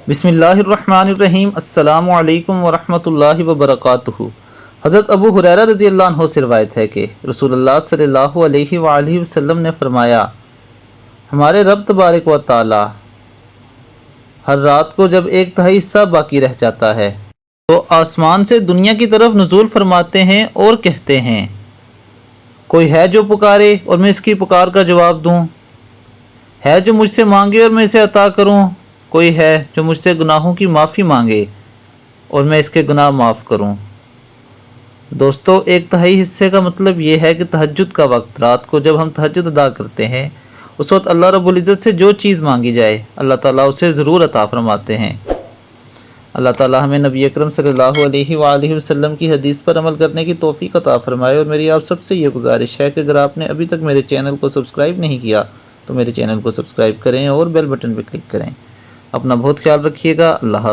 بسم اللہ الرحمن الرحیم۔ السلام علیکم ورحمۃ اللہ وبرکاتہ۔ حضرت ابو ہریرہ رضی اللہ عنہ سے روایت ہے کہ رسول اللہ صلی اللہ علیہ وآلہ وسلم نے فرمایا، ہمارے رب تبارک و تعالی ہر رات کو جب 1/3 حصہ باقی رہ جاتا ہے تو آسمان سے دنیا کی طرف نزول فرماتے ہیں اور کہتے ہیں، کوئی ہے جو پکارے اور میں اس کی پکار کا جواب دوں، ہے جو مجھ سے مانگے اور میں اسے عطا کروں، کوئی ہے جو مجھ سے گناہوں کی معافی مانگے اور میں اس کے گناہ معاف کروں۔ دوستو، 1/3 حصے کا مطلب یہ ہے کہ تہجد کا وقت، رات کو جب ہم تہجد ادا کرتے ہیں اس وقت اللہ رب العزت سے جو چیز مانگی جائے اللہ تعالیٰ اسے ضرور عطا فرماتے ہیں۔ اللہ تعالیٰ ہمیں نبی اکرم صلی اللہ علیہ وآلہ وسلم کی حدیث پر عمل کرنے کی توفیق عطا فرمائے۔ اور میری آپ سب سے یہ گزارش ہے کہ اگر آپ نے ابھی تک میرے چینل کو سبسکرائب نہیں کیا تو میرے چینل کو سبسکرائب کریں اور بیل بٹن پہ کلک کریں۔ اپنا بہت خیال رکھیے گا۔ اللہ حافظ۔